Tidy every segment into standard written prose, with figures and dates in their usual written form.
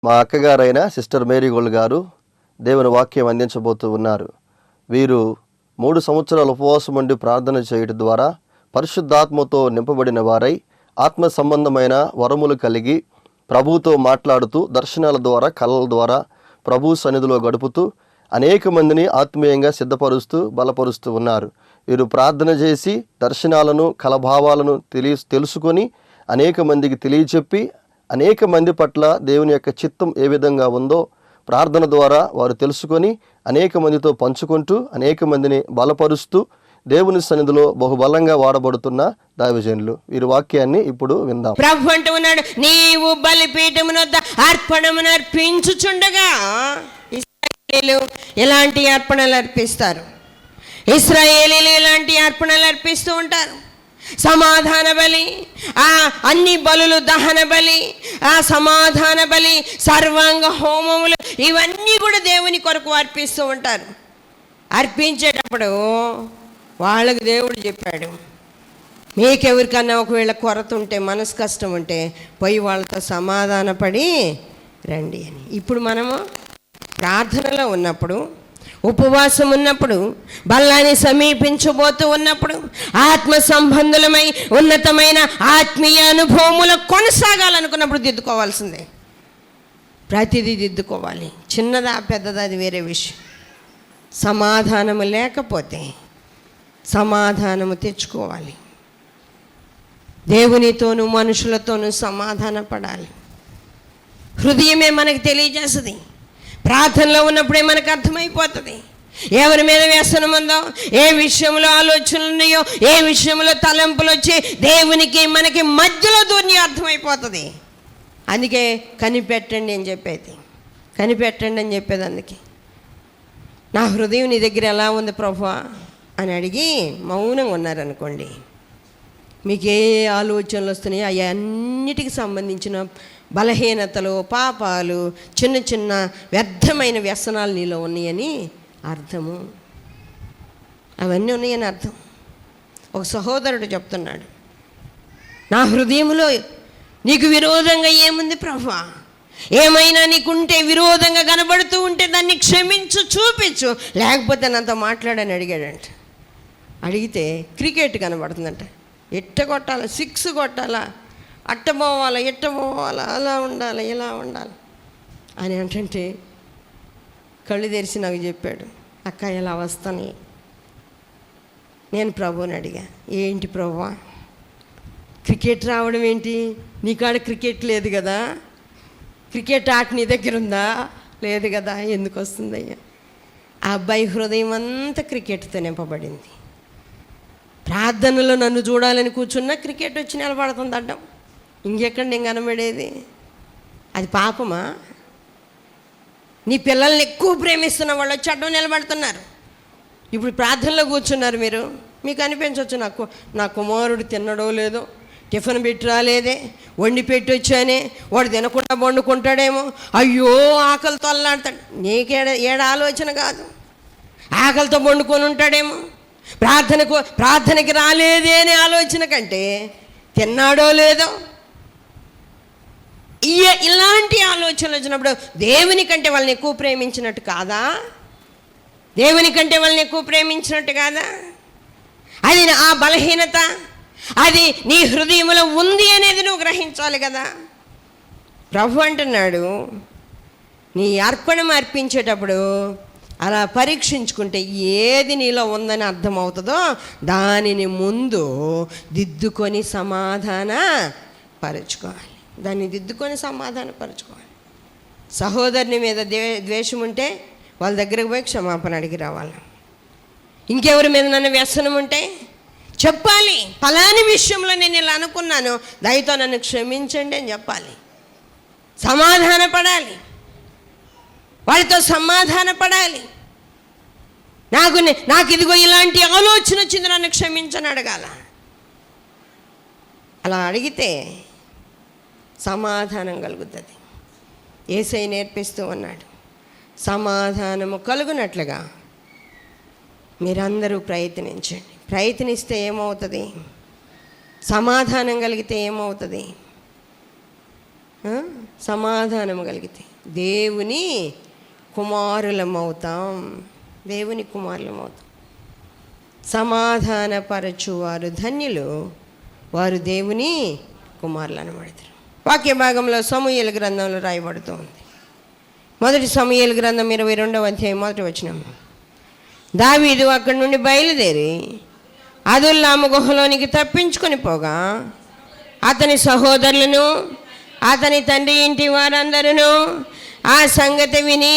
మా అక్కగారైన sister Mary gold గారు దేవుని వాక్యం అందించబోతూ ఉన్నారు. వీరు 3 సంవత్సరాల ఉపవాసం ఉండి ప్రార్థన చేయడం ద్వారా పరిశుద్ధాత్మతో నింపబడిన వారై ఆత్మ సంబంధమైన వరములు కలిగి ప్రభువుతో మాట్లాడుతూ దర్శనాల ద్వారా కళల ద్వారా ప్రభు సన్నిధిలో గడుపుతూ అనేక మందిని ఆత్మీయంగా సిద్ధపరుస్తూ బలపరుస్తూ ఉన్నారు. వీరు ప్రార్థన చేసి దర్శనాలను కలభావాలను తెలుసుకొని అనేక మందికి తెలియచెప్పి అనేక మంది పట్ల దేవుని యొక్క చిత్తం ఏ విధంగా ఉందో ప్రార్థన ద్వారా వారు తెలుసుకొని అనేక మందితో పంచుకుంటూ అనేక మందిని బలపరుస్తూ దేవుని సన్నిధిలో బహుబలంగా వాడబడుతున్న దైవజనులు. వీరి వాక్యాన్ని ఇప్పుడు విందాం. ప్రభు అంటూ ఉన్నాడు, నీవు బలిపీఠమున అర్పణమును అర్పించుచుండగా ఇశ్రాయేలీయులు ఎలాంటి అర్పణలు అర్పిస్తారు? ఇశ్రాయేలీయులు ఎలాంటి అర్పణలు అర్పిస్తూ ఉంటారు? సమాధాన బలి, అన్ని బలులు, దహన బలి, సమాధాన బలి, సర్వాంగ హోమములు, ఇవన్నీ కూడా దేవుని కొరకు అర్పిస్తూ ఉంటారు. అర్పించేటప్పుడు వాళ్ళకి దేవుడు చెప్పాడు, మీకెవరికన్నా ఒకవేళ కొరత ఉంటే, మనసు కష్టం ఉంటే పోయి వాళ్ళతో సమాధాన పడి రండి అని. ఇప్పుడు మనము ప్రార్థనలో ఉన్నప్పుడు, ఉపవాసం ఉన్నప్పుడు, బల్లాన్ని సమీపించబోతూ ఉన్నప్పుడు, ఆత్మ సంబంధులమై ఉన్నతమైన ఆత్మీయ అనుభవములు కొనసాగాలనుకున్నప్పుడు దిద్దుకోవాల్సిందే. ప్రతిదీ దిద్దుకోవాలి. చిన్నదా పెద్దదా అది వేరే విషయం. సమాధానము లేకపోతే సమాధానము తెచ్చుకోవాలి. దేవునితోనూ మనుషులతోనూ సమాధాన పడాలి. హృదయమే మనకు తెలియజేస్తుంది. ప్రార్థనలో ఉన్నప్పుడే మనకు అర్థమైపోతుంది ఎవరి మీద వ్యసనం ఉందో, ఏ విషయంలో ఆలోచనలు ఉన్నాయో, ఏ విషయంలో తలంపులు వచ్చి దేవునికి మనకి మధ్యలో దూరం అర్థమైపోతుంది. అందుకే కనిపెట్టండి అని చెప్పేది, కనిపెట్టండి అని చెప్పేది. అందుకే నా హృదయం నీ దగ్గర ఎలా ఉంది ప్రభువా అని అడిగి మౌనంగా ఉన్నారనుకోండి, మీకు ఏ ఆలోచనలు వస్తున్నాయో అవన్నిటికి సంబంధించిన బలహీనతలు, పాపాలు, చిన్న చిన్న వ్యర్థమైన వ్యసనాలు నీలో ఉన్నాయని అర్థము. అవన్నీ ఉన్నాయని అర్థం. ఒక సహోదరుడు చెప్తున్నాడు, నా హృదయంలో నీకు విరోధంగా ఏముంది ప్రభువా? ఏమైనా నీకుంటే, విరోధంగా కనబడుతూ ఉంటే దాన్ని క్షమించు, చూపించు, లేకపోతే నాతో మాట్లాడని అడిగాడంట. అడిగితే క్రికెట్ కనబడుతుందంట. ఎట్ట కొట్టాలా, 6 కొట్టాలా, అట్ట పోవాలా, ఎట్ట పోవాలా, అలా ఉండాలి, ఇలా ఉండాలి అని అంటే కళ్ళు తెరిచి నాకు చెప్పాడు, అక్క ఇలా వస్తాను. నేను ప్రభువుని అడిగా, ఏంటి ప్రభువా క్రికెట్ రావడం ఏంటి? నీకాడ క్రికెట్ లేదు కదా, క్రికెట్ ఆట నీ దగ్గర ఉందా? లేదు కదా, ఎందుకు వస్తుందయ్యా? ఆ అబ్బాయి హృదయం అంతా క్రికెట్తో నింపబడింది. ప్రార్థనలో నన్ను చూడాలని కూర్చున్నా క్రికెట్ వచ్చి నిలబడుతుంది అడ్డం. ఇంకెక్కడ నేను కనబడేది? అది పాపమా? నీ పిల్లల్ని ఎక్కువ ప్రేమిస్తున్న వాళ్ళు వచ్చి అడ్డం నిలబడుతున్నారు. ఇప్పుడు ప్రార్థనలో కూర్చున్నారు మీరు, మీకు అనిపించవచ్చు, నా కుమారుడు తిన్నడో లేదో, టిఫిన్ పెట్టి రాలేదే, వండి పెట్టి వచ్చానే, వాడు తినకుండా వండుకుంటాడేమో, అయ్యో ఆకలితో అల్లాడతాడు. ఏడ ఆలోచన కాదు, ఆకలితో వండుకొని ఉంటాడేమో, ప్రార్థనకి రాలేదే అనే ఆలోచన కంటే తిన్నాడో లేదో, ఇలాంటి ఆలోచనలు వచ్చినప్పుడు దేవుని కంటే వాళ్ళని ఎక్కువ ప్రేమించినట్టు కాదా? దేవుని కంటే వాళ్ళని ఎక్కువ ప్రేమించినట్టు కాదా? అది ఆ బలహీనత, అది నీ హృదయంలో ఉంది అనేది నువ్వు గ్రహించాలి కదా. ప్రభు అంటున్నాడు, నీ అర్పణం అర్పించేటప్పుడు అలా పరీక్షించుకుంటే ఏది నీలో ఉందని అర్థమవుతుందో దానిని ముందు దిద్దుకొని సమాధాన పరుచుకోవాలి. దాన్ని దిద్దుకొని సమాధాన పరుచుకోవాలి. సహోదరుని మీద ద్వేషం ఉంటే వాళ్ళ దగ్గరకు పోయి క్షమాపణ అడిగి రావాలి. ఇంకెవరి మీద నన్ను వ్యసనం ఉంటే చెప్పాలి, ఫలాని విషయంలో నేను ఇలా అనుకున్నాను, దయతో నన్ను క్షమించండి అని చెప్పాలి. సమాధాన పడాలి, వాడితో సమాధాన పడాలి. నాకు ఇదిగో ఇలాంటి ఆలోచన వచ్చింది, నన్ను క్షమించని అడగాల. అలా అడిగితే సమాధానం కలుగుతుంది. యేసయ్య నేర్పిస్తూ ఉన్నాడు, సమాధానము కలుగునట్లుగా మీరందరూ ప్రయత్నించండి. ప్రయత్నిస్తే ఏమవుతుంది? సమాధానం కలిగితే ఏమవుతుంది? సమాధానం కలిగితే దేవుని కుమారులమవుతాం. దేవుని కుమారులమవుతాం. సమాధానపరచువారు ధన్యులు, వారు దేవుని కుమారులు అనబడతారు. వాక్య భాగంలో సమూయేలు గ్రంథంలో రాయబడుతోంది. మొదటి సమూయేలు గ్రంథం 22వ అధ్యాయం 1వ వచనం. దావీదు అక్కడి నుండి బయలుదేరి అదుల్లాము గుహలోనికి తప్పించుకొని పోగా అతని సహోదరులను అతని తండ్రి ఇంటి వారందరూ ఆ సంగతి విని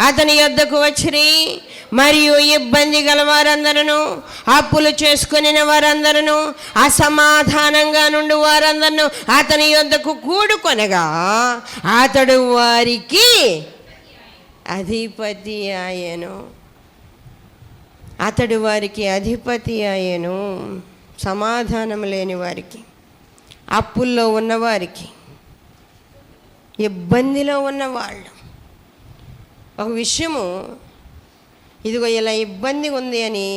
అతని యొద్దకు వచ్చిరి. మరియు ఇబ్బంది గల వారందరూ, అప్పులు చేసుకుని వారందరూ, అసమాధానంగా నుండి వారందరూ అతని యొద్దకు కూడుకొనగా అతడు వారికి అధిపతి ఆయను. అతడు వారికి అధిపతి ఆయను. సమాధానం లేని వారికి, అప్పుల్లో ఉన్నవారికి, ఇబ్బందిలో ఉన్నవాళ్ళు ఒక విషయము, ఇదిగో ఇలా ఇబ్బంది ఉంది అని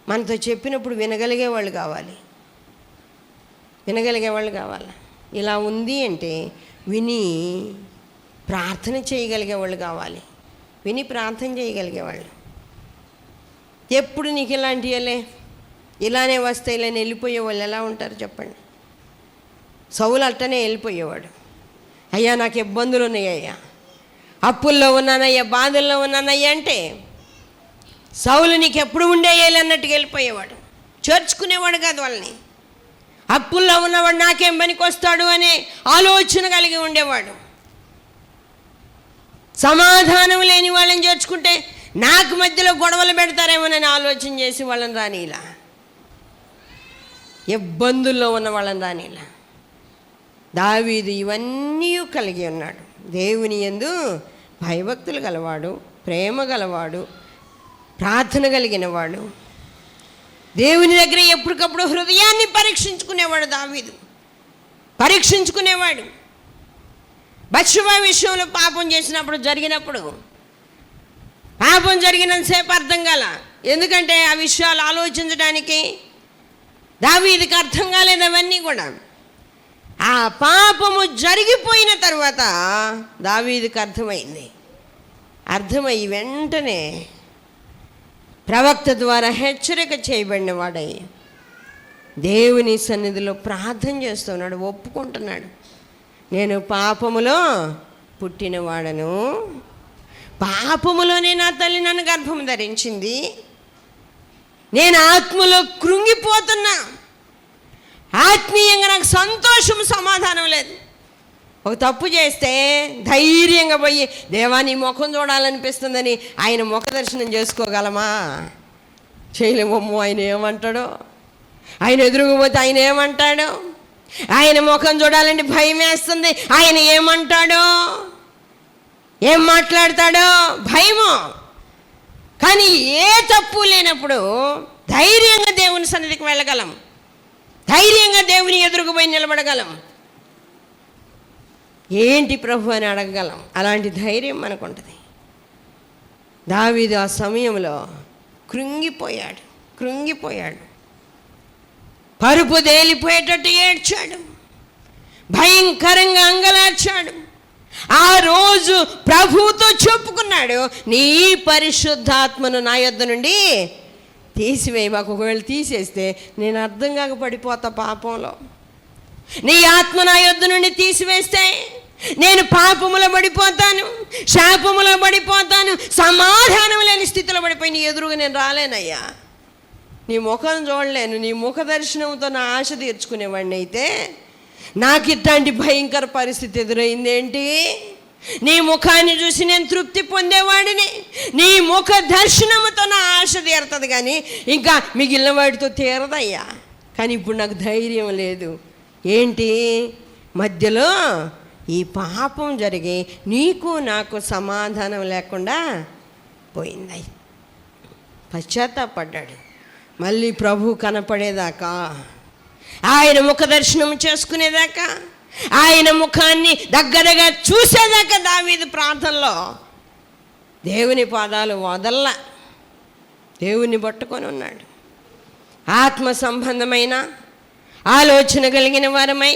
మనతో చెప్పినప్పుడు వినగలిగేవాళ్ళు కావాలి. ఇలా ఉంది అంటే విని ప్రార్థన చేయగలిగేవాళ్ళు కావాలి. విని ప్రార్థన చేయగలిగేవాళ్ళు. ఎప్పుడు నీకు ఇలాంటివలే ఇలానే వస్తే ఇలా వెళ్ళిపోయే వాళ్ళు ఎలా ఉంటారు చెప్పండి? సౌలు అట్టనే వెళ్ళిపోయేవాడు. అయ్యా నాకు ఇబ్బందులు ఉన్నాయ్యా, అప్పుల్లో ఉన్నానయ్యా, బాధల్లో ఉన్నానయ్యా అంటే సౌలు నీకు ఎప్పుడు ఉండేయాలి అన్నట్టుగా వెళ్ళిపోయేవాడు. చేర్చుకునేవాడు కాదు వాళ్ళని. అప్పుల్లో ఉన్నవాడు నాకేం పనికి వస్తాడు అనే ఆలోచన కలిగి ఉండేవాడు. సమాధానం లేని వాళ్ళని చేర్చుకుంటే నాకు మధ్యలో గొడవలు పెడతారేమోనని ఆలోచన చేసి వాళ్ళని రానిలా, ఇబ్బందుల్లో ఉన్న వాళ్ళని రానిలా. దావీదు ఇవన్నీ కలిగి ఉన్నాడు. దేవుని యందు భయభక్తులు గలవాడు, ప్రేమ గలవాడు, ప్రార్థన కలిగినవాడు. దేవుని దగ్గర ఎప్పటికప్పుడు హృదయాన్ని పరీక్షించుకునేవాడు. దావీదు పరీక్షించుకునేవాడు. బత్షెబ విషయంలో పాపం చేసినప్పుడు జరిగినప్పుడు పాపం జరిగినంతసేపు అర్థం కాల. ఎందుకంటే ఆ విషయాలు ఆలోచించడానికి దావీదుకి అర్థం కాలేదు అవన్నీ కూడా. ఆ పాపము జరిగిపోయిన తర్వాత దావీదుకి అర్థమయ్యి వెంటనే ప్రవక్త ద్వారా హెచ్చరిక చేయబడిన వాడై దేవుని సన్నిధిలో ప్రార్థన చేస్తున్నాడు, ఒప్పుకుంటున్నాడు. నేను పాపములో పుట్టినవాడను, పాపములోనే నా తల్లి నన్ను గర్భం ధరించింది, నేను ఆత్మలో కృంగిపోతున్నా, ఆత్మీయంగా నాకు సంతోషం సమాధానం లేదు. ఒక తప్పు చేస్తే ధైర్యంగా పోయి దేవా నీ ముఖం చూడాలనిపిస్తుందని ఆయన ముఖ దర్శనం చేసుకోగలమా? చేయలేమమ్మో. ఆయన ఏమంటాడో, ఆయన ఎదురుకుపోతే ఆయన ఏమంటాడో, ఆయన ముఖం చూడాలంటే భయం వేస్తుంది. ఆయన ఏమంటాడో, ఏం మాట్లాడతాడో భయము. కానీ ఏ తప్పు లేనప్పుడు ధైర్యంగా దేవుని సన్నిధికి వెళ్ళగలం, ధైర్యంగా దేవుని ఎదురుకుపోయి నిలబడగలం. ఏంటి ప్రభు అని అడగగలం. అలాంటి ధైర్యం మనకు ఉంటుంది. దావీదు ఆ సమయంలో కృంగిపోయాడు, పరుపు తేలిపోయేటట్టు ఏడ్చాడు, భయంకరంగా అంగలార్చాడు. ఆ రోజు ప్రభువుతో చెప్పుకున్నాడు, నీ పరిశుద్ధాత్మను నా యొద్ద నుండి తీసివేయి. మాకు ఒకవేళ తీసేస్తే నేను అర్థం కాక పడిపోతా పాపంలో. నీ ఆత్మ నా యొద్ద నుండి తీసివేస్తే నేను పాపములో పడిపోతాను, శాపములో పడిపోతాను, సమాధానం లేని స్థితిలో పడిపోయి నీ ఎదురుగా నేను రాలేనయ్యా, నీ ముఖం చూడలేను. నీ ముఖ దర్శనంతో నా ఆశ తీర్చుకునేవాడిని అయితే నాకు ఇట్లాంటి భయంకర పరిస్థితి ఎదురైందేంటి? నీ ముఖాన్ని చూసి నేను తృప్తి పొందేవాడిని, నీ ముఖ దర్శనముతో నా ఆశ తీరుతుంది, కానీ ఇంకా మిగిలిన వాటితో తీరదయ్యా. కానీ ఇప్పుడు నాకు ధైర్యం లేదు. ఏంటి? మధ్యలో ఈ పాపం జరిగి నీకు నాకు సమాధానం లేకుండా పోయింది. పశ్చాత్తాపడ్డాడు. మళ్ళీ ప్రభు కనపడేదాకా, ఆయన ముఖ దర్శనం చేసుకునేదాకా, ఆయన ముఖాన్ని దగ్గరగా చూసేదాకా దావీదు ప్రార్థనలో దేవుని పాదాలు వదల్లా దేవుని పట్టుకొని ఉన్నాడు. ఆత్మ సంబంధమైన ఆలోచన కలిగిన వారమై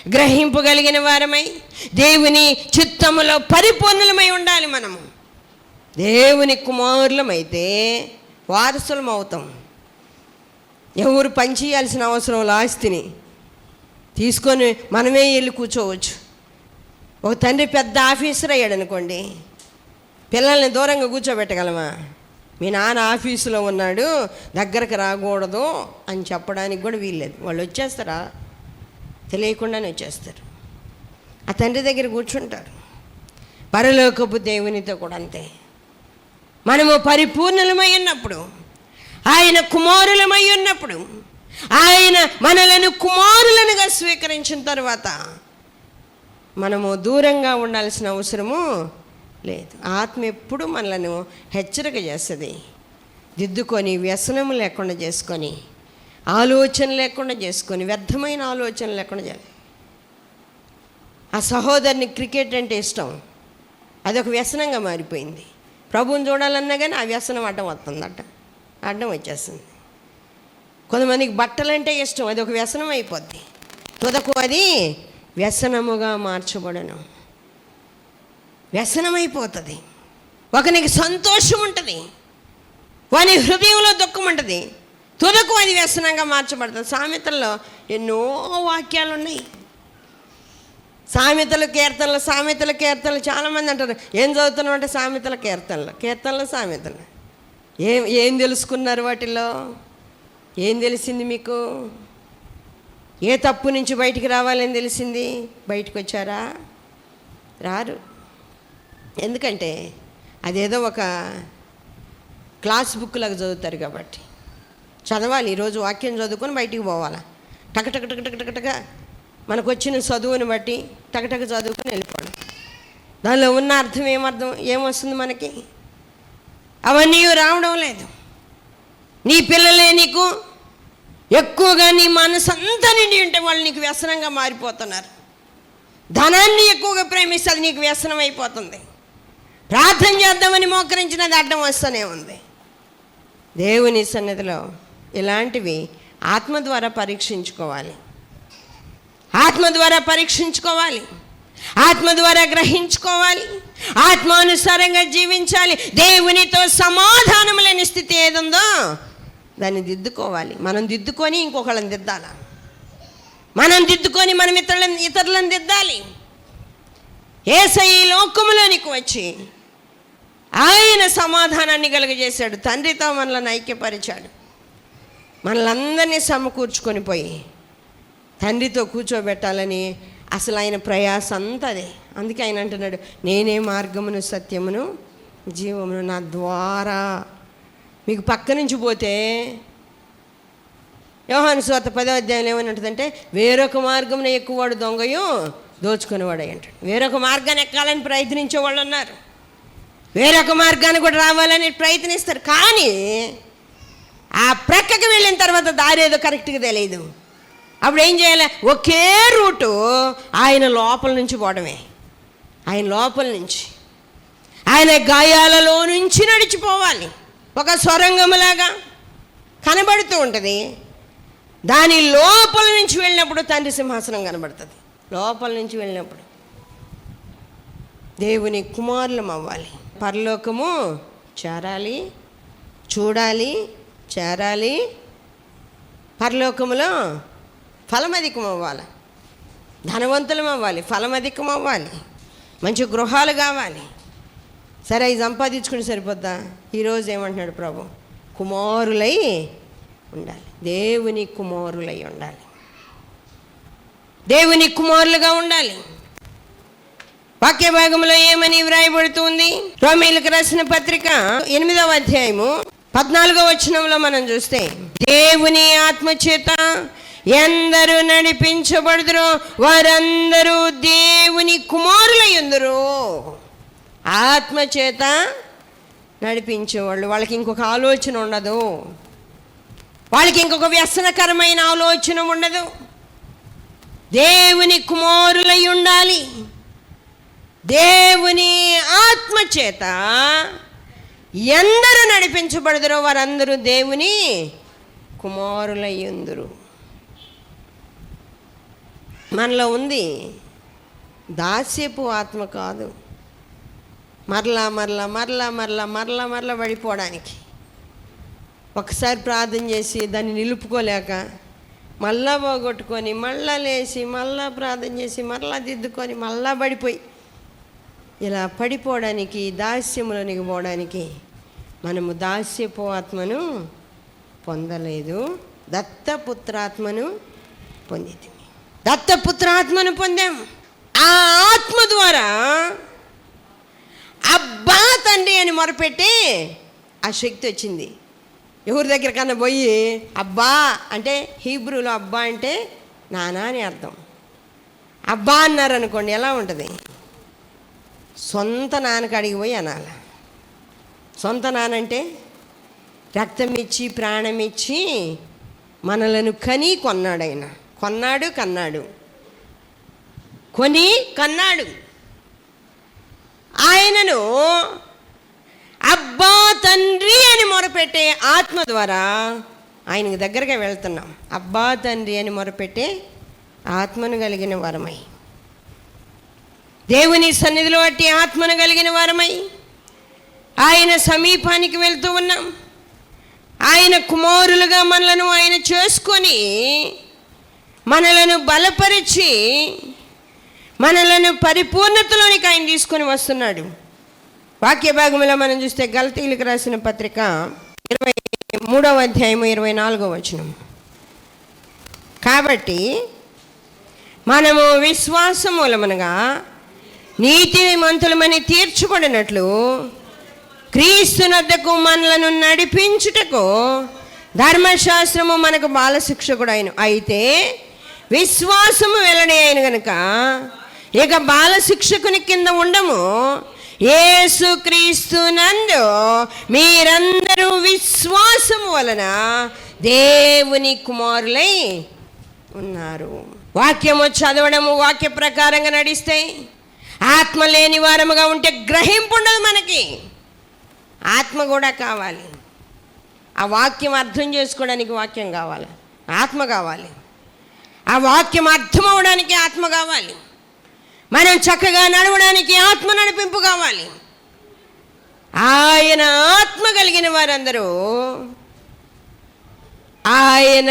గ్రహింపగలిగిన వారమై దేవుని చిత్తములో పరిపూర్ణులమై ఉండాలి. మనము దేవుని కుమారులమైతే వారసులం అవుతాం. ఎవరు పనిచేయాల్సిన అవసరం లేదు. ఆస్తిని తీసుకొని మనమే వెళ్ళి కూర్చోవచ్చు. ఒక తండ్రి పెద్ద ఆఫీసర్ అయ్యాడు అనుకోండి, పిల్లల్ని దూరంగా కూర్చోబెట్టగలమా? మీ నాన్న ఆఫీసులో ఉన్నాడు, దగ్గరకు రాకూడదు అని చెప్పడానికి కూడా వీల్లేదు. వాళ్ళు వచ్చేస్తారా? తెలియకుండానే వచ్చేస్తారు. ఆ తండ్రి దగ్గర కూర్చుంటారు. పరలోకపు దేవునితో కూడా అంతే. మనము పరిపూర్ణులమై ఉన్నప్పుడు, ఆయన కుమారులమై ఉన్నప్పుడు, ఆయన మనలను కుమారులనుగా స్వీకరించిన తర్వాత మనము దూరంగా ఉండాల్సిన అవసరము లేదు. ఆత్మ ఎప్పుడు మనలను హెచ్చరిక చేస్తుంది. దిద్దుకొని, వ్యసనం లేకుండా చేసుకొని, ఆలోచన లేకుండా చేసుకొని, వ్యర్థమైన ఆలోచన లేకుండా చేయాలి. ఆ సహోదరుని క్రికెట్ అంటే ఇష్టం, అదొక వ్యసనంగా మారిపోయింది. ప్రభువుని చూడాలన్నా కానీ ఆ వ్యసనం అడ్డం వస్తుందట, అడ్డం వచ్చేస్తుంది. కొంతమందికి బట్టలంటే ఇష్టం, అది ఒక వ్యసనం అయిపోద్ది. తుదకు అది వ్యసనముగా మార్చబడను, వ్యసనమైపోతుంది. ఒకనికి సంతోషం ఉంటుంది, వాని హృదయంలో దుఃఖం ఉంటుంది, తుదకు అది వ్యసనంగా మార్చబడుతుంది. సామెతల్లో ఎన్నో వాక్యాలు ఉన్నాయి. సామెతలు కీర్తనలు చాలామంది అంటారు, ఏం చదువుతున్నాం అంటే కీర్తనలు సామెతలు. ఏం తెలుసుకున్నారు వాటిల్లో? ఏం తెలిసింది మీకు? ఏ తప్పు నుంచి బయటికి రావాలని తెలిసింది? బయటకు వచ్చారా? రారు. ఎందుకంటే అదేదో ఒక క్లాస్ బుక్ లాగా చదువుతారు కాబట్టి. చదవాలి, ఈరోజు వాక్యం చదువుకొని బయటికి పోవాలా. టకటక మనకు వచ్చిన చదువుని బట్టి టకటక చదువుకొని వెళ్ళిపోవడం. దానిలో ఉన్న అర్థం ఏమొస్తుంది మనకి? అవన్నీ రావడం లేదు. నీ పిల్లలే నీకు ఎక్కువగా నీ మనసంతా నిండి ఉంటే వాళ్ళు నీకు వ్యసనంగా మారిపోతున్నారు. ధనాన్ని ఎక్కువగా ప్రేమిస్తే అది నీకు వ్యసనం అయిపోతుంది. ప్రార్థన చేద్దామని మోకరించినది అడ్డం వస్తూనే ఉంది. దేవుని సన్నిధిలో ఇలాంటివి ఆత్మ ద్వారా పరీక్షించుకోవాలి, ఆత్మ ద్వారా గ్రహించుకోవాలి, ఆత్మానుసారంగా జీవించాలి. దేవునితో సమాధానం లేని స్థితి ఏదుందో దాన్ని దిద్దుకోవాలి. మనం దిద్దుకొని ఇంకొకళ్ళని దిద్దాలి, మనం ఇతరులను దిద్దాలి. యేసయ్య ఈ లోకములోనికి వచ్చి ఆయన సమాధానాన్ని కలుగజేశాడు. తండ్రితో మనల్ని ఐక్యపరిచాడు. మనలందరినీ సమకూర్చుకొని పోయి తండ్రితో కూర్చోబెట్టాలని అసలు ఆయన ప్రయాస అంతా అదే. అందుకే ఆయన అంటున్నాడు, నేనే మార్గమును సత్యమును జీవమును, నా ద్వారా. మీకు పక్క నుంచి పోతే యోహాను సువార్త 10వ అధ్యాయంలో ఏమని ఉంటుందంటే, వేరొక మార్గమున ఎక్కువవాడు దొంగయు దోచుకునేవాడు అంటాడు. వేరొక మార్గాన్ని ఎక్కాలని ప్రయత్నించే వాళ్ళు ఉన్నారు, వేరొక మార్గాన్ని కూడా రావాలని ప్రయత్నిస్తారు. కానీ ఆ ప్రక్కకి వెళ్ళిన తర్వాత దారి ఏదో కరెక్ట్గా తెలియదు. అప్పుడు ఏం చేయాలి? ఒకే రూటు ఆయన లోపల నుంచి పోవడమే. ఆయన లోపల నుంచి, ఆయన గాయాలలో నుంచి నడిచిపోవాలి. ఒక సొరంగములాగా కనబడుతూ ఉంటుంది. దాని లోపల నుంచి వెళ్ళినప్పుడు తండ్రి సింహాసనం కనబడుతుంది. లోపల నుంచి వెళ్ళినప్పుడు దేవుని కుమారులం అవ్వాలి. పరలోకము చేరాలి, చూడాలి, చేరాలి. పరలోకములో ఫలమధికం అవ్వాలి, ధనవంతులం అవ్వాలి, ఫలమధికం అవ్వాలి, మంచి గృహాలు కావాలి. సరే, ఇది సంపాదించుకుని సరిపోద్దా? ఈరోజు ఏమంటున్నాడు ప్రభు? కుమారులై ఉండాలి, దేవుని కుమారులై ఉండాలి, దేవుని కుమారులుగా ఉండాలి. వాక్య భాగంలో ఏమని వ్రాయబడుతుంది? రోమీయులకు రాసిన పత్రిక 8వ అధ్యాయము 14వ వచనంలో మనం చూస్తే, దేవుని ఆత్మచేత ఎందరూ నడిపించబడుదురో వారందరూ దేవుని కుమారులై ఉందురు. ఆత్మచేత నడిపించేవాళ్ళు, వాళ్ళకి ఇంకొక ఆలోచన ఉండదు, వాళ్ళకి ఇంకొక వ్యసనకరమైన ఆలోచన ఉండదు. దేవుని కుమారులై ఉండాలి. దేవుని ఆత్మచేత ఎందరూ నడిపించబడుదురో వారందరూ దేవుని కుమారులై ఉందురు. మనలో ఉంది దాస్యపు ఆత్మ కాదు, మరలా మరలా మరలా మరలా మరలా మరలా పడిపోవడానికి. ఒకసారి ప్రార్థన చేసి దాన్ని నిలుపుకోలేక మళ్ళా పోగొట్టుకొని మళ్ళా లేచి మళ్ళా ప్రార్థన చేసి మళ్ళా దిద్దుకొని మళ్ళా పడిపోయి ఇలా పడిపోవడానికి, దాస్యములోనికి పోవడానికి మనము దాస్యపు ఆత్మను పొందలేదు, దత్తపుత్రాత్మను పొందింది. దత్తపుత్రాత్మను పొందాం. ఆ ఆత్మ ద్వారా అబ్బా తండ్రి అని మొరపెట్టి ఆ శక్తి వచ్చింది. ఎవరి దగ్గరకన్నా పోయి అబ్బా అంటే, హీబ్రూలో అబ్బా అంటే నాన్న అని అర్థం. అబ్బా అన్నారనుకోండి ఎలా ఉంటుంది? సొంత నాన్నకాడికి పోయి అనాలి. సొంత నానంటే రక్తం ఇచ్చి ప్రాణం ఇచ్చి మనలను కని కొన్నాడు. ఆయన కొన్నాడు, కన్నాడు, కొని కన్నాడు. ఆయనను అబ్బా తండ్రి అని మొరపెట్టే ఆత్మ ద్వారా ఆయనకు దగ్గరగా వెళ్తున్నాం. అబ్బా తండ్రి అని మొరపెట్టే ఆత్మను కలిగిన వరమై, దేవుని సన్నిధిలో అట్టి ఆత్మను కలిగిన వారమై ఆయన సమీపానికి వెళ్తూ ఉన్నాం. ఆయన కుమారులుగా మనలను ఆయన చేసుకొని మనలను బలపరిచి మనలను పరిపూర్ణతలోనికి ఆయన తీసుకొని వస్తున్నాడు. వాక్య భాగంలో మనం చూస్తే గలతీయులకు రాసిన పత్రిక 23వ అధ్యాయము 24వ వచనం. కాబట్టి మనము విశ్వాసం మూలమునగా నీతిమంతులమని తీర్చబడినట్లు క్రీస్తునొద్దకు మనలను నడిపించుటకు ధర్మశాస్త్రము మనకు బాలశిక్షకుడు అయిన. అయితే విశ్వాసము వెల్లడి అయిన గనుక ఇక బాలశిక్షకుని కింద ఉండము. యేసు క్రీస్తునందు మీరందరూ విశ్వాసము వలన దేవుని కుమారులై ఉన్నారు. వాక్యము చదవడము, వాక్య ప్రకారంగా నడిస్తే, ఆత్మ లేని వారముగా ఉంటే గ్రహింపు ఉండదు. మనకి ఆత్మ కూడా కావాలి. ఆ వాక్యం అర్థం చేసుకోవడానికి వాక్యం కావాలి, ఆత్మ కావాలి. ఆ వాక్యం అర్థం అవడానికి ఆత్మ కావాలి. మనం చక్కగా నడవడానికి ఆత్మ నడిపింపు కావాలి. ఆయన ఆత్మ కలిగిన వారందరూ ఆయన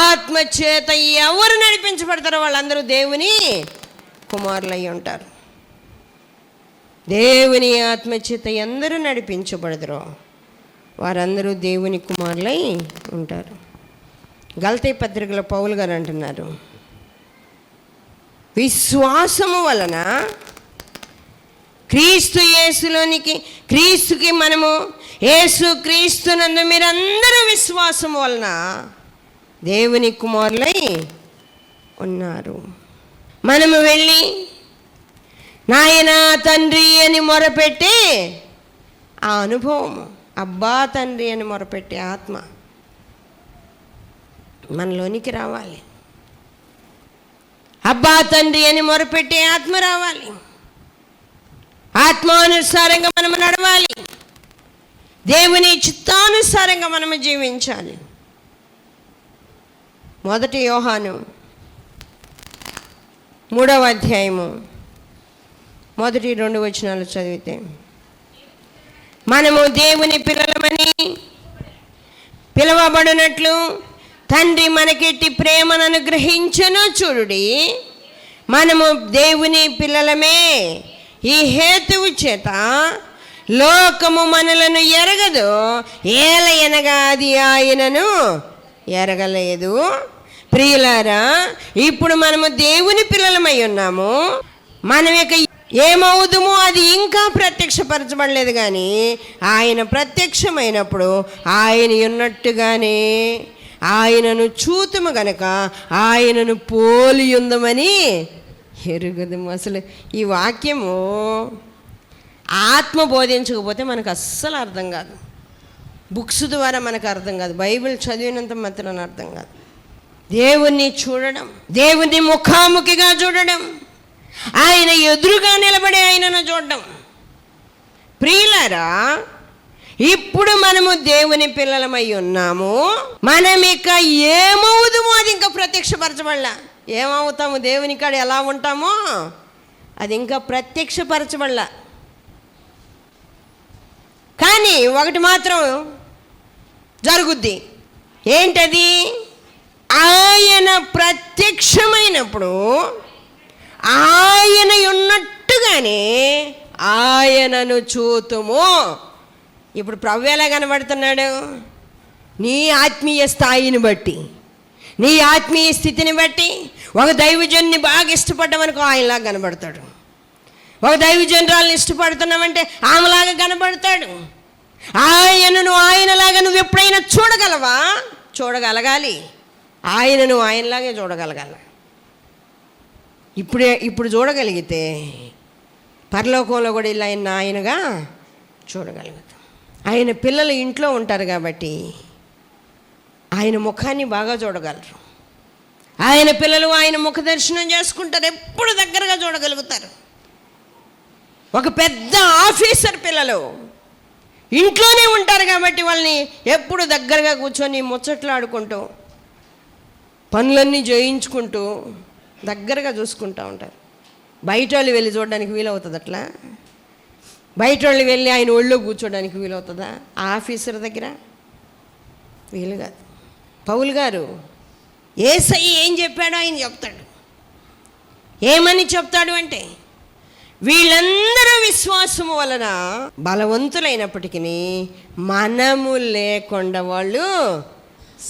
ఆత్మ చేత ఎవరు నడిపించబడతారో వాళ్ళందరూ దేవుని కుమారులై ఉంటారు. దేవుని ఆత్మ చేత ఎందరూ నడిపించబడతారో వారందరూ దేవుని కుమారులై ఉంటారు. గలతీ పత్రికలో పౌలు గారు అంటున్నారు, విశ్వాసము వలన క్రీస్తుకి మనము యేసు క్రీస్తునందు మీరందరూ విశ్వాసము వలన దేవుని కుమారులై ఉన్నారు. మనము వెళ్ళి నాయనా తండ్రి అని మొరపెట్టి ఆ అనుభవం, అబ్బా తండ్రి అని మొరపెట్టే ఆత్మ మనలోనికి రావాలి. అబ్బా తండ్రి అని మొరపెట్టే ఆత్మ రావాలి. ఆత్మానుసారంగా మనము నడవాలి. దేవుని చిత్తానుసారంగా మనము జీవించాలి. 1 యోహాను 3వ అధ్యాయము 1-2 వచనాలు చదివితే, మనము దేవుని పిల్లలమని పిలువబడినట్లు తండ్రి మనకెట్టి ప్రేమను అనుగ్రహించెను చూడుడి. మనము దేవుని పిల్లలమే. ఈ హేతువు చేత లోకము మనలను ఎరగదు, ఏలయనగా అది ఆయనను ఎరగలేదు. ప్రియులారా, ఇప్పుడు మనము దేవుని పిల్లలమై ఉన్నాము. మనం ఇక ఏమవుదుమో అది ఇంకా ప్రత్యక్షపరచబడలేదు, కానీ ఆయన ప్రత్యక్షమైనప్పుడు ఆయన ఉన్నట్టుగానే ఆయనను చూతుము గనక ఆయనను పోలి ఉందమని ఎరుగుదము. అసలు ఈ వాక్యము ఆత్మ బోధించకపోతే మనకు అస్సలు అర్థం కాదు. బుక్స్ ద్వారా మనకు అర్థం కాదు, బైబిల్ చదివినంత మాత్రం అర్థం కాదు. దేవుణ్ణి చూడడం, దేవుని ముఖాముఖిగా చూడడం, ఆయన ఎదురుగా నిలబడి ఆయనను చూడడం. ప్రియులారా, ఇప్పుడు మనము దేవుని పిల్లలమై ఉన్నాము. మనం ఇక ఏమవుదుమో అది ఇంకా ప్రత్యక్షపరచబడలా. ఏమవుతాము, దేవుని కాడ ఎలా ఉంటామో అది ఇంకా ప్రత్యక్షపరచబడలా. కానీ ఒకటి మాత్రం జరుగుద్ది. ఏంటది? ఆయన ప్రత్యక్షమైనప్పుడు ఆయన ఉన్నట్టుగానే ఆయనను చూతుము. ఇప్పుడు ప్రభు ఎలా కనబడుతున్నాడు? నీ ఆత్మీయ స్థాయిని బట్టి, నీ ఆత్మీయ స్థితిని బట్టి ఒక దైవజన్ని బాగా ఇష్టపడ్డామనుకో ఆయనలాగా కనబడతాడు. ఒక దైవజనరాలను ఇష్టపడుతున్నామంటే ఆమెలాగా కనబడతాడు. ఆయనను ఆయనలాగా నువ్వు ఎప్పుడైనా చూడగలవా? చూడగలగాలి. ఆయనను ఆయనలాగే చూడగలగాలి. ఇప్పుడు చూడగలిగితే పరలోకంలో కూడా ఇలా ఆయనగా చూడగలుగుతాం. ఆయన పిల్లలు ఇంట్లో ఉంటారు కాబట్టి ఆయన ముఖాన్ని బాగా చూడగలరు. ఆయన పిల్లలు ఆయన ముఖ దర్శనం చేసుకుంటారు, ఎప్పుడు దగ్గరగా చూడగలుగుతారు. ఒక పెద్ద ఆఫీసర్ పిల్లలు ఇంట్లోనే ఉంటారు కాబట్టి వాళ్ళని ఎప్పుడు దగ్గరగా కూర్చొని ముచ్చట్లాడుకుంటూ పనులన్నీ జయించుకుంటూ దగ్గరగా చూసుకుంటూ ఉంటారు. బయట వాళ్ళు వెళ్ళి చూడడానికి వీలవుతుంది అట్లా? బయట వాళ్ళు వెళ్ళి ఆయన ఒళ్ళో కూర్చోడానికి వీలవుతుందా ఆ ఆఫీసర్ దగ్గర? వీలు కాదు. పౌలు గారు యేసయ్య ఏం చెప్పాడో ఆయన చెప్తాడు. ఏమని చెప్తాడు అంటే, వీళ్ళందరూ విశ్వాసము వలన బలవంతులైనప్పటికీ మనము లేకుండా వాళ్ళు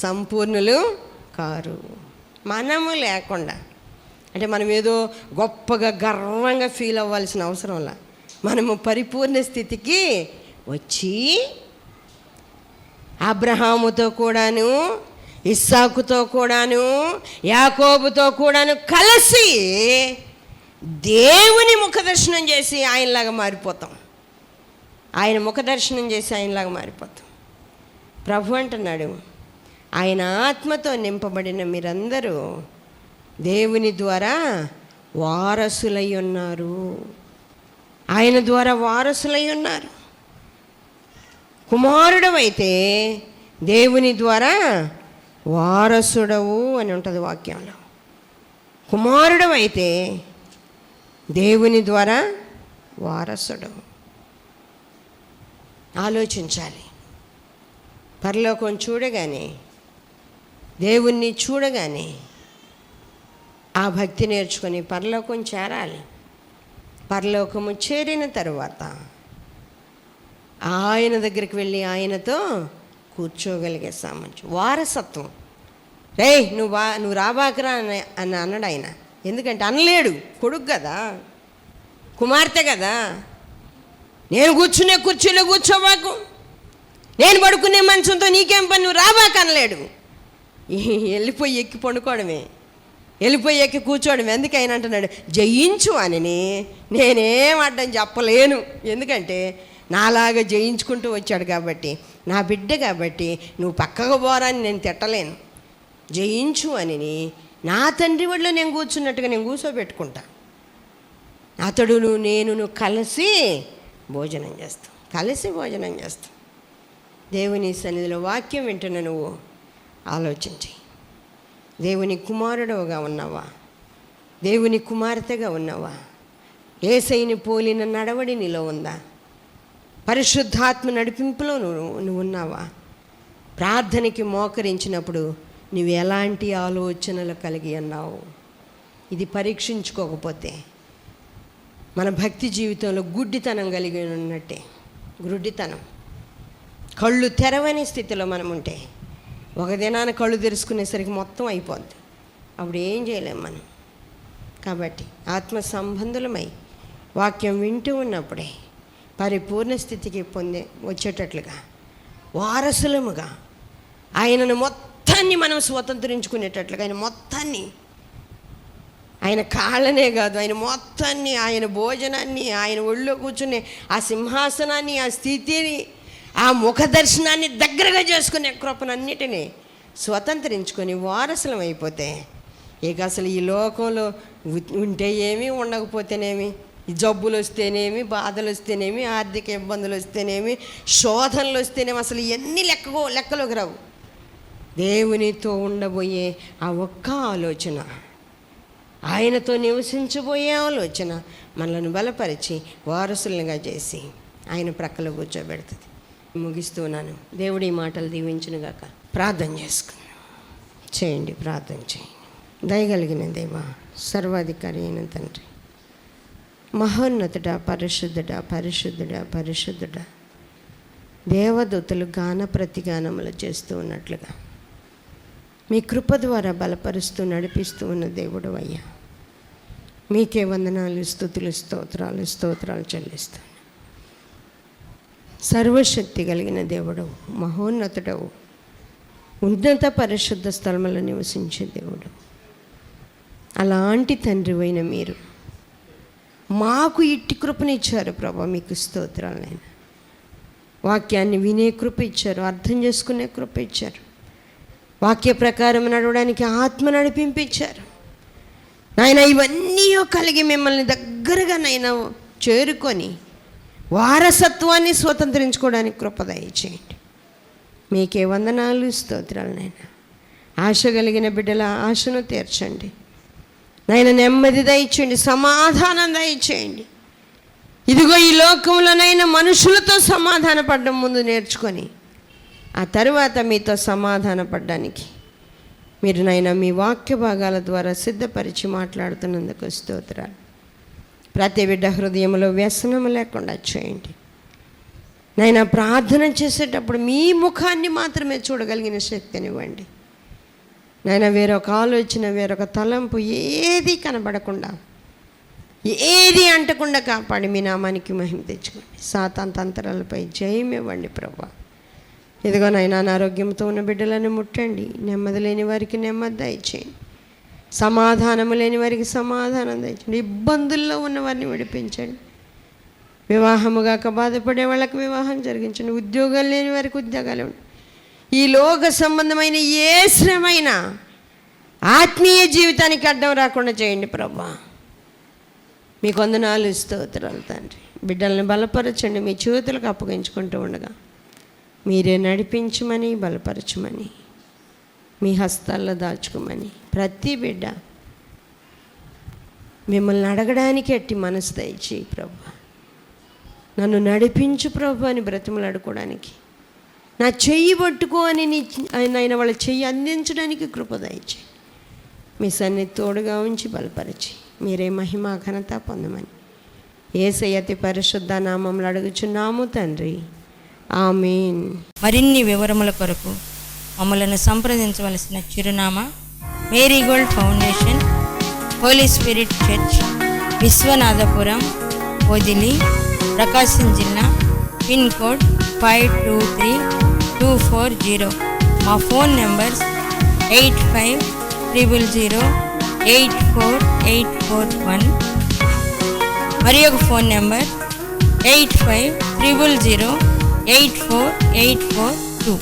సంపూర్ణులు కారు. మనము లేకుండా అంటే మనం ఏదో గొప్పగా గర్వంగా ఫీల్ అవ్వాల్సిన అవసరంలా, మనము పరిపూర్ణ స్థితికి వచ్చి అబ్రహాముతో కూడాను, ఇస్సాకుతో కూడాను, యాకోబుతో కూడాను కలిసి దేవుని ముఖదర్శనం చేసి ఆయనలాగా మారిపోతాం. ఆయన ముఖదర్శనం చేసి ఆయనలాగా మారిపోతాం. ప్రభు అంటున్నాడు, ఆయన ఆత్మతో నింపబడిన మీరందరూ దేవుని ద్వారా వారసులై ఉన్నారు. ఆయన ద్వారా వారసులై ఉన్నారు. కుమారుడవైతే దేవుని ద్వారా వారసుడవు అని ఉంటుంది వాక్యంలో. కుమారుడవైతే దేవుని ద్వారా వారసుడవు. ఆలోచించాలి. పరలోకం చూడగానే, దేవుణ్ణి చూడగానే ఆ భక్తి నేర్చుకొని పరలోకం చేరాలి. పరలోకము చేరిన తరువాత ఆయన దగ్గరికి వెళ్ళి ఆయనతో కూర్చోగలిగే సామర్థ్యం, వారసత్వం. నువ్వు రాబాకరా అని అన్నాడు ఆయన. ఎందుకంటే అనలేడు, కొడుకు కదా, కుమార్తె కదా. నేను కూర్చునే కుర్చీలో కూర్చోబాకు, నేను పడుకునే మంచంతో నీకేం పని, నువ్వు రాబాక అనలేడు. వెళ్ళిపోయి ఎక్కి పండుకోవడమే, వెళ్ళిపోయి ఎక్కి కూర్చోవడం. ఎందుకు ఆయన అంటున్నాడు, జయించు అని నేనేం అడ్డం చెప్పలేను. ఎందుకంటే నాలాగా జయించుకుంటూ వచ్చాడు కాబట్టి, నా బిడ్డ కాబట్టి నువ్వు పక్కకు పోరాని నేను తిట్టలేను. జయించు అని నా తండ్రి ఒడిలో నేను కూర్చున్నట్టుగా నేను కూర్చోబెట్టుకుంటా. అతడును నేను కలిసి భోజనం చేస్తాం, కలిసి భోజనం చేస్తాం. దేవుని సన్నిధిలో వాక్యం వింటున్న నువ్వు ఆలోచించి, దేవుని కుమారుడుగా ఉన్నావా? దేవుని కుమార్తెగా ఉన్నావా? యేసయ్యని పోలిన నడవడి నీలో ఉందా? పరిశుద్ధాత్మ నడిపింపులో నువ్వు ఉన్నావా? ప్రార్థనకి మోకరించినప్పుడు నువ్వు ఎలాంటి ఆలోచనలు కలిగి ఉన్నావు? ఇది పరీక్షించుకోకపోతే మన భక్తి జీవితంలో గుడ్డితనం కలిగి ఉన్నట్టే. గుడ్డితనం, కళ్ళు తెరవని స్థితిలో మనం ఉంటే ఒక దినాన కళ్ళు తెరుచుకునేసరికి మొత్తం అయిపోద్ది. అప్పుడు ఏం చేయలేం మనం. కాబట్టి ఆత్మ సంబంధులమై వాక్యం వింటూ ఉన్నప్పుడే పరిపూర్ణ స్థితికి వచ్చేటట్లుగా వారసులముగా ఆయనను మొత్తాన్ని మనం స్వతంత్రించుకునేటట్లుగా, ఆయన మొత్తాన్ని, ఆయన కాళ్ళనే కాదు, ఆయన మొత్తాన్ని, ఆయన భోజనాన్ని, ఆయన ఒళ్ళో కూర్చునే ఆ సింహాసనాన్ని, ఆ స్థితిని, ఆ ముఖ దర్శనాన్ని దగ్గరగా చేసుకునే కృపనన్నిటినీ స్వతంత్రించుకొని వారసులం అయిపోతే ఇక అసలు ఈ లోకంలో ఉంటే ఏమి, ఉండకపోతేనేమి, జబ్బులు వస్తేనేమి, బాధలు వస్తేనేమి, ఆర్థిక ఇబ్బందులు వస్తేనేమి, శోధనలు వస్తేనేమి, అసలు ఎన్ని లెక్కలోకి రావు. దేవునితో ఉండబోయే ఆ ఒక్క ఆలోచన, ఆయనతో నివసించబోయే ఆలోచన మనల్ని బలపరిచి వారసులుగా చేసి ఆయన ప్రక్కలో కూర్చోబెడుతుంది. ముగిస్తున్నాను. దేవుడి మాటలు దీవించునుగాక. ప్రార్థన చేసుకున్నాను. చేయండి, ప్రార్థన చేయండి. దయగలిగిన దేవ, సర్వాధికారి అయిన తండ్రి, మహోన్నతుడా, పరిశుద్ధుడా, పరిశుద్ధుడా, పరిశుద్ధుడా, దేవదూతలు గాన ప్రతిగానములు చేస్తూ ఉన్నట్లుగా మీ కృప ద్వారా బలపరుస్తూ నడిపిస్తూ ఉన్న దేవుడు అయ్యా, మీకే వందనాలు, స్తుతులు, స్తోత్రాలు చెల్లిస్తాను. సర్వశక్తి కలిగిన దేవుడవు, మహోన్నతుడవు, ఉన్నత పరిశుద్ధ స్థలములో నివసించే దేవుడు, అలాంటి తండ్రి అయిన మీరు మాకు ఇట్టి కృపనిచ్చారు ప్రభా. మీకు స్తోత్రాలైనా. వాక్యాన్ని వినే కృప ఇచ్చారు, అర్థం చేసుకునే కృప ఇచ్చారు, వాక్య ప్రకారం నడవడానికి ఆత్మ నడిపించారు నాయన. ఇవన్నీ కలిగి మిమ్మల్ని దగ్గరగా నైనా చేరుకొని వారసత్వాన్ని స్వతంత్రించుకోవడానికి కృప దయచేయండి. మీకే వందనాలు, స్తోత్రాలు నాయన. ఆశ కలిగిన బిడ్డల ఆశను తీర్చండి నాయన. నెమ్మది దయచేయండి, సమాధానం దయచేయండి. ఇదిగో ఈ లోకంలోనైనా మనుషులతో సమాధాన పడడం ముందు నేర్చుకొని ఆ తరువాత మీతో సమాధాన పడడానికి మీరు నైనా మీ వాక్య భాగాల ద్వారా సిద్ధపరిచి మాట్లాడుతున్నందుకు స్తోత్రాలు. ప్రతి బిడ్డ హృదయంలో వ్యసనం లేకుండా చేయండి నైనా. ప్రార్థన చేసేటప్పుడు మీ ముఖాన్ని మాత్రమే చూడగలిగిన శక్తినివ్వండి నైనా. వేరొక ఆలోచన, వేరొక తలంపు ఏది కనబడకుండా, ఏది అంటకుండా కాపాడి మీ నామానికి మహిమ తెచ్చుకోండి. సాతాను తంత్రాలపై జయం ఇవ్వండి ప్రభా. ఇదిగో నైనా, అనారోగ్యంతో ఉన్న బిడ్డలను ముట్టండి. నెమ్మది లేని వారికి నెమ్మది దయచేయండి. సమాధానము లేని వారికి సమాధానం దయచేయండి. ఇబ్బందుల్లో ఉన్న వారిని విడిపించండి. వివాహముగాక బాధపడే వాళ్ళకి వివాహం జరిగించండి. ఉద్యోగం లేని వారికి ఉద్యోగాలు ఇవ్వండి. ఈ లోక సంబంధమైన ఏ శ్రమైనా ఆత్మీయ జీవితానికి అడ్డం రాకుండా చేయండి ప్రభా. మీకు వందనాలు, స్తోత్రాలు తండ్రి. బిడ్డల్ని బలపరచండి. మీ చేతులకు అప్పగించుకుంటూ ఉండగా మీరే నడిపించమని, బలపరచమని, మీ హస్తాల్లో దాచుకోమని, ప్రతి బిడ్డ మిమ్మల్ని అడగడానికి ఎట్టి మనసు దయచి ప్రభా. నన్ను నడిపించు ప్రభు అని బ్రతిమలాడుకోవడానికి, నా చెయ్యి పట్టుకో అని ఆయన వాళ్ళ చెయ్యి అందించడానికి కృప దయచి మీ సన్నిధి తోడుగా ఉంచి బలపరిచి మీరే మహిమ ఘనత పొందమని యేసయ్య అతి పరిశుద్ధ నామములో అడుగుచున్నాము తండ్రి, ఆమేన్. మరిన్ని వివరముల కొరకు మమ్మలను సంప్రదించవలసిన చిరునామా marigold foundation, holy spirit church, Vishwanathapuram, Podili, Prakasam జిల్లా. Pin code 523240. మా ఫోన్ నెంబర్స్ 8500084841 మరి ఒక ఫోన్ నెంబర్ 8500084842.